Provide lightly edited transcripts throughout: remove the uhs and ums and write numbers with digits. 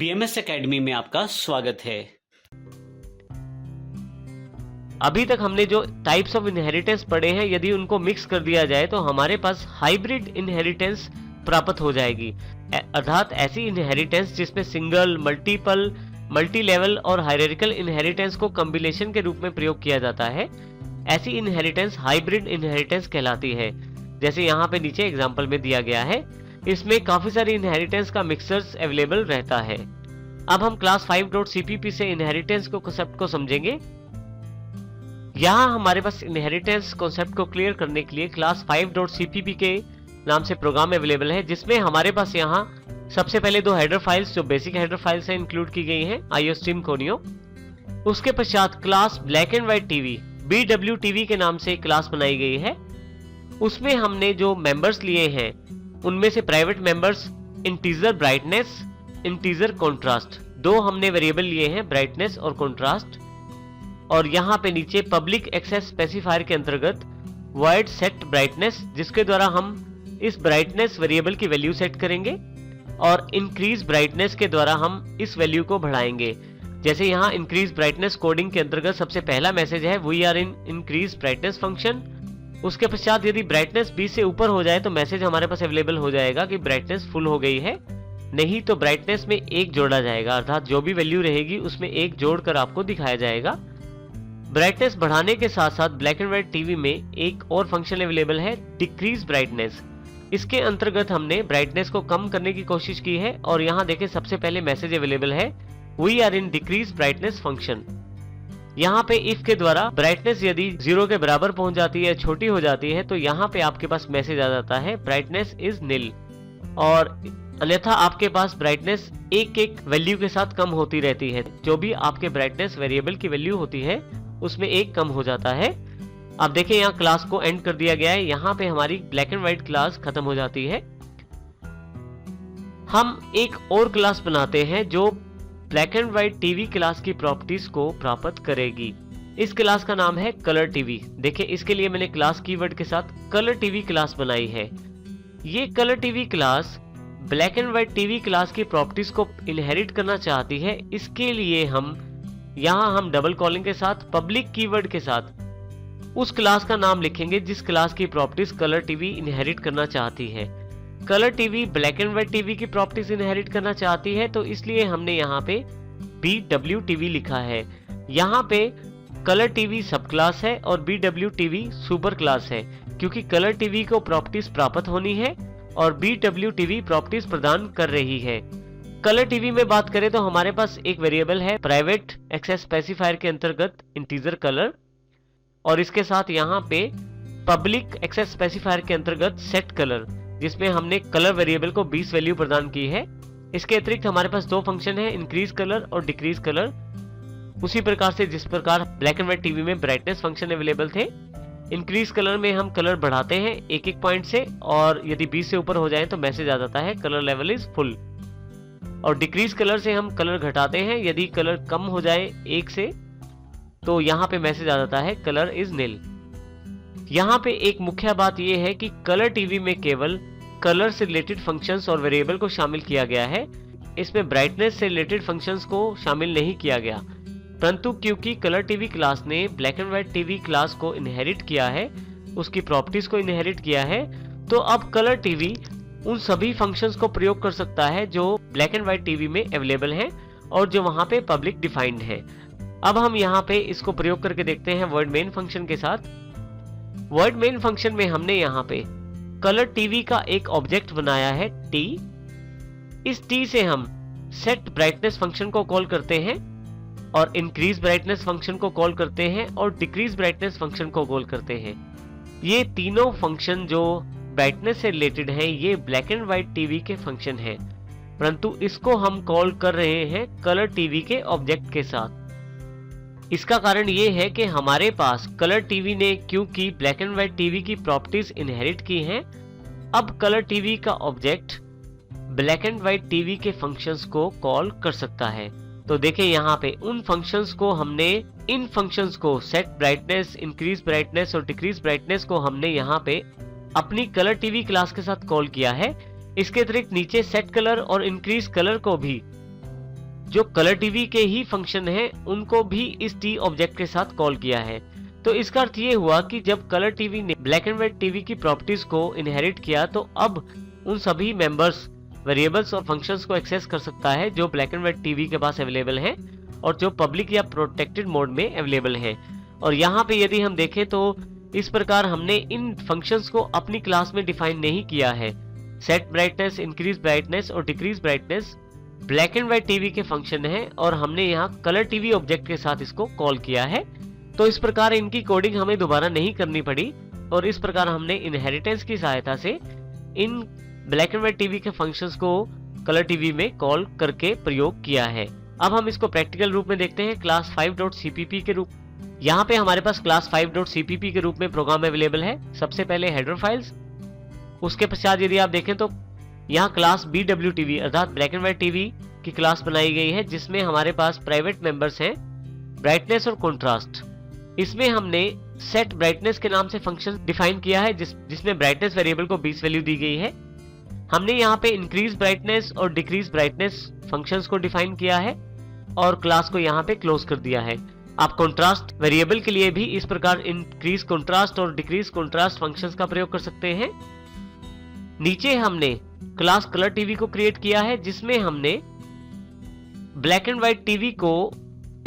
BMS academy में आपका स्वागत है। अभी तक हमने जो टाइप्स ऑफ इनहेरिटेंस पढ़े हैं, यदि उनको मिक्स कर दिया जाए तो हमारे पास हाइब्रिड इनहेरिटेंस प्राप्त हो जाएगी। अर्थात ऐसी इनहेरिटेंस जिसमें सिंगल, मल्टीपल, मल्टी लेवल और हायरार्किकल इनहेरिटेंस को कॉम्बिनेशन के रूप में प्रयोग किया जाता है। ऐसी इनहेरिटेंस हाइब्रिड इनहेरिटेंस कहलाती है। जैसे यहाँ पे नीचे एग्जाम्पल में दिया गया है, इसमें काफी सारी इनहेरिटेंस का मिक्सर्स अवेलेबल रहता है। अब हम क्लास 5.cpp से इनहेरिटेंस को कॉन्सेप्ट को समझेंगे। यहाँ हमारे पास इनहेरिटेंस कॉन्सेप्ट को क्लियर करने के लिए क्लास 5.cpp के नाम से प्रोग्राम अवेलेबल है, जिसमें हमारे पास यहाँ सबसे पहले दो हेडर फाइल्स जो बेसिक हेडर फाइल्स हैं इंक्लूड की गई हैं, IOStream कोनियो। उसके पश्चात class black and white TV BWTV के नाम से क्लास बनाई गई है। उसमें हमने जो मेंबर्स लिए हैं उनमें से private members integer brightness, integer contrast, दो हमने वेरिएबल लिए हैं, ब्राइटनेस और कॉन्ट्रास्ट। और यहाँ पे नीचे पब्लिक एक्सेस स्पेसिफायर के अंतर्गत वॉइड सेट ब्राइटनेस, जिसके द्वारा हम इस ब्राइटनेस वेरिएबल की वैल्यू सेट करेंगे और इंक्रीज ब्राइटनेस के द्वारा हम इस वैल्यू को बढ़ाएंगे। जैसे यहाँ इंक्रीज ब्राइटनेस कोडिंग के अंतर्गत सबसे पहला मैसेज है we are in increase brightness function. उसके पश्चात यदि ब्राइटनेस 20 से ऊपर हो जाए तो मैसेज हमारे पास अवेलेबल हो जाएगा कि ब्राइटनेस फुल हो गई है, नहीं तो ब्राइटनेस में 1 जोड़ा जाएगा, अर्थात जो भी वैल्यू रहेगी उसमें 1 जोड़कर आपको दिखाया जाएगा। ब्राइटनेस बढ़ाने के साथ साथ ब्लैक एंड व्हाइट टीवी में एक और फंक्शन अवेलेबल है, डिक्रीज ब्राइटनेस। इसके अंतर्गत हमने ब्राइटनेस को कम करने की कोशिश की है और यहाँ देखें सबसे पहले मैसेज अवेलेबल है we are in decrease brightness function. यहाँ पे इफ के द्वारा ब्राइटनेस यदि 0 के बराबर पहुंच जाती है, छोटी हो जाती है, तो यहाँ पे आपके पास मैसेज आ जाता है ब्राइटनेस इज नील, और अन्यथा आपके पास ब्राइटनेस एक वैल्यू के साथ कम होती रहती है। जो भी आपके ब्राइटनेस वेरिएबल की वैल्यू होती है उसमें 1 कम हो जाता है। अब देखिए यहाँ क्लास को एंड कर दिया गया है, यहाँ पे हमारी ब्लैक एंड व्हाइट क्लास खत्म हो जाती है। हम एक और क्लास बनाते हैं जो black and white TV class की प्रॉपर्टीज को प्राप्त करेगी। इस क्लास का नाम है कलर टीवी। देखिए इसके लिए मैंने क्लास कीवर्ड के साथ कलर टीवी क्लास बनाई है। ये colour TV class black and white TV class की प्रॉपर्टीज को इनहेरिट करना चाहती है। इसके लिए हम डबल कॉलिंग के साथ पब्लिक कीवर्ड के साथ उस क्लास का नाम लिखेंगे जिस क्लास की प्रॉपर्टीज कलर टीवी इनहेरिट करना चाहती है। Colour TV black and white TV की प्रॉपर्टीज इनहेरिट करना चाहती है, तो इसलिए हमने यहाँ पे BWTV लिखा है। यहाँ पे कलर टीवी सब क्लास है और BWTV सुपर क्लास है, क्योंकि कलर टीवी को प्रॉपर्टीज प्राप्त होनी है और BWTV प्रॉपर्टीज प्रदान कर रही है। कलर टीवी में बात करें तो हमारे पास एक वेरिएबल है प्राइवेट एक्सेस स्पेसिफायर के अंतर्गत इंटीजर कलर, और इसके साथ यहाँ पे पब्लिक एक्सेस स्पेसिफायर के अंतर्गत सेट कलर, जिसमें हमने कलर वेरिएबल को 20 वैल्यू प्रदान की है। इसके अतिरिक्त हमारे पास 2 फंक्शन है, इंक्रीज कलर और डिक्रीज कलर। उसी प्रकार से जिस प्रकार ब्लैक एंड व्हाइट टीवी में ब्राइटनेस फंक्शन अवेलेबल थे, इंक्रीज कलर में हम कलर बढ़ाते हैं 1 पॉइंट से, और यदि 20 से ऊपर हो जाए तो मैसेज आ जाता है कलर लेवल इज फुल। और डिक्रीज कलर से हम कलर घटाते हैं, यदि कलर कम हो जाए 1 से तो यहाँ पे मैसेज आ जाता है कलर इज नील। यहाँ पे एक मुख्य बात यह है कि कलर टीवी में केवल कलर से रिलेटेड फंक्शंस और वेरिएबल को शामिल किया गया है। इसमें ब्राइटनेस से रिलेटेड फंक्शंस को शामिल नहीं किया गया, परंतु क्योंकि कलर टीवी क्लास ने black and white TV class को इनहेरिट किया है, उसकी प्रॉपर्टीज को इनहेरिट किया है, तो अब कलर टीवी उन सभी फंक्शंस को प्रयोग कर सकता है जो ब्लैक एंड व्हाइट टीवी में अवेलेबल हैं और जो वहां पे पब्लिक डिफाइंड है। अब हम यहाँ पे इसको प्रयोग करके देखते हैं वर्ड मेन फंक्शन के साथ। वर्ड मेन फंक्शन में हमने यहाँ पे कलर टीवी का एक ऑब्जेक्ट बनाया है T। इस T से हम सेट ब्राइटनेस फंक्शन को कॉल करते हैं और इंक्रीज ब्राइटनेस फंक्शन को कॉल करते हैं और डिक्रीज ब्राइटनेस फंक्शन को कॉल करते हैं। ये तीनों फंक्शन जो ब्राइटनेस से रिलेटेड हैं, ये ब्लैक एंड व्हाइट टीवी के फंक्शन हैं, परंतु इसको हम कॉल कर रहे हैं कलर टीवी के ऑब्जेक्ट के साथ। इसका कारण ये है कि हमारे पास कलर टीवी ने क्योंकि ब्लैक एंड व्हाइट टीवी की प्रॉपर्टीज इनहेरिट की हैं, अब कलर टीवी का object black and white TV के फंक्शंस को कॉल कर सकता है। तो देखिए यहाँ पे उन फंक्शंस को हमने, इन फंक्शंस को सेट ब्राइटनेस, इंक्रीज ब्राइटनेस और डिक्रीज ब्राइटनेस को हमने यहाँ पे अपनी कलर टीवी क्लास के साथ कॉल किया है। इसके अतिरिक्त नीचे सेट कलर और इंक्रीज कलर को भी जो कलर टीवी के ही फंक्शन हैं उनको भी इस टी ऑब्जेक्ट के साथ कॉल किया है। तो इसका अर्थ ये हुआ कि जब कलर टीवी ने ब्लैक एंड व्हाइट टीवी की प्रॉपर्टीज को इनहेरिट किया तो अब उन सभी मेंबर्स, वेरिएबल्स और फंक्शंस को एक्सेस कर सकता है जो ब्लैक एंड व्हाइट टीवी के पास अवेलेबल हैं और जो पब्लिक या प्रोटेक्टेड मोड में अवेलेबल हैं। और यहाँ पे यदि हम देखें तो इस प्रकार हमने इन फंक्शंस को अपनी क्लास में डिफाइन नहीं किया है। सेट ब्राइटनेस, इंक्रीज ब्राइटनेस और decrease brightness black and white TV के फंक्शन है और हमने यहाँ कलर टीवी ऑब्जेक्ट के साथ इसको कॉल किया है। तो इस प्रकार इनकी कोडिंग हमें दोबारा नहीं करनी पड़ी और इस प्रकार हमने इनहेरिटेंस की सहायता से इन ब्लैक एंड व्हाइट टीवी के फंक्शंस को कलर टीवी में कॉल करके प्रयोग किया है। अब हम इसको प्रैक्टिकल रूप में देखते हैं क्लास 5.cpp के रूप। यहाँ पे हमारे पास क्लास 5.cpp के रूप में प्रोग्राम अवेलेबल है। सबसे पहले हेडर फाइल्स, उसके पश्चात यदि आप देखें तो यहाँ क्लास BWTV अर्थात ब्लैक एंड व्हाइट टीवी की क्लास बनाई गई है जिसमें हमारे पास प्राइवेट मेंबर्स हैं ब्राइटनेस और कंट्रास्ट। इसमें हमने सेट ब्राइटनेस के नाम से फंक्शन डिफाइन किया है जिसमें ब्राइटनेस वेरिएबल को 20 वैल्यू दी गई है। हमने यहाँ पे इंक्रीज ब्राइटनेस और डिक्रीज ब्राइटनेस फंक्शंस को डिफाइन किया है और क्लास को यहाँ पे क्लोज कर दिया है। आप कंट्रास्ट वेरिएबल के लिए भी इस प्रकार इंक्रीज कंट्रास्ट और डिक्रीज कंट्रास्ट फंक्शंस का प्रयोग कर सकते हैं। नीचे हमने क्लास कलर टीवी को क्रिएट किया है जिसमें हमने ब्लैक एंड व्हाइट टीवी को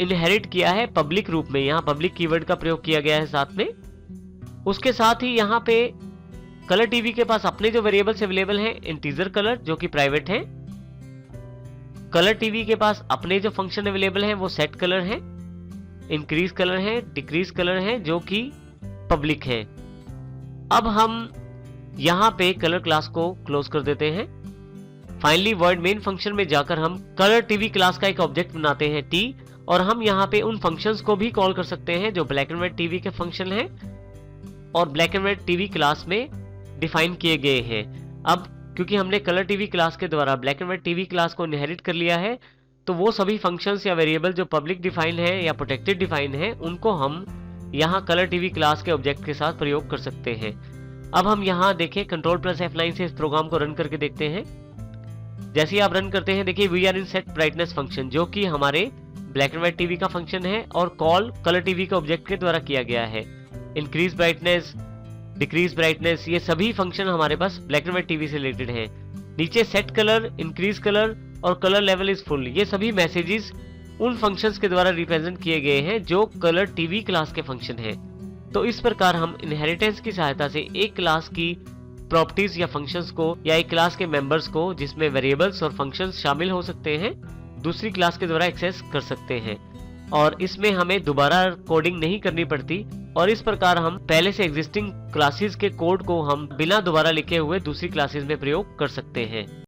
इनहेरिट किया है पब्लिक रूप में। यहाँ पब्लिक कीवर्ड का प्रयोग किया गया है साथ में। उसके साथ ही यहाँ पे कलर टीवी के पास अपने जो वेरिएबल्स अवेलेबल हैं इंटीजर कलर जो कि प्राइवेट हैं, कलर टीवी के पास अपने जो फंक्शन अवेलेबल हैं वो सेट कलर हैं, इंक्रीज कलर हैं, डिक्रीज कलर हैं जो कि पब्लिक हैं। अब हम यहाँ पे कलर क्लास को क्लोज कर देते हैं। फाइनली वर्ड मेन फंक्शन में जाकर हम कलर टीवी क्लास का एक ऑब्जेक्ट बनाते हैं टी और हम यहाँ पे उन फंक्शंस को भी कॉल कर सकते हैं जो ब्लैक एंड व्हाइट टीवी के फंक्शन हैं और black and white TV class में डिफाइन किए गए हैं। अब क्योंकि हमने कलर टीवी क्लास के द्वारा black and white TV class को इनहेरिट कर लिया है तो वो सभी फंक्शंस या वेरिएबल जो पब्लिक डिफाइन है या प्रोटेक्टेड डिफाइन है उनको हम यहाँ कलर टीवी क्लास के ऑब्जेक्ट के साथ प्रयोग कर सकते हैं। अब हम यहाँ देखें Ctrl+F9 से इस प्रोग्राम को रन करके देखते हैं। जैसे ही आप रन करते हैं देखिए we are in set brightness function जो कि हमारे ब्लैक एंड व्हाइट टीवी का फंक्शन है और कॉल कलर टीवी के ऑब्जेक्ट के द्वारा किया गया है। इंक्रीज ब्राइटनेस, डिक्रीज ब्राइटनेस ये सभी फंक्शन हमारे पास ब्लैक एंड व्हाइट टीवी से रिलेटेड हैं। नीचे सेट कलर, इंक्रीज कलर और कलर लेवल इज फुल ये सभी मैसेजेस उन फंक्शंस के द्वारा रिप्रेजेंट किए गए हैं जो कलर टीवी क्लास के फंक्शन हैं। तो इस प्रकार हम इनहेरिटेंस की सहायता से एक क्लास की प्रॉपर्टीज या फंक्शंस को या एक क्लास के मेंबर्स को जिसमें वेरिएबल्स और फंक्शंस शामिल हो सकते हैं दूसरी क्लास के द्वारा एक्सेस कर सकते हैं और इसमें हमें दोबारा कोडिंग नहीं करनी पड़ती और इस प्रकार हम पहले से एग्जिस्टिंग क्लासेस के कोड को हम बिना दोबारा लिखे हुए दूसरी क्लासेस में प्रयोग कर सकते हैं।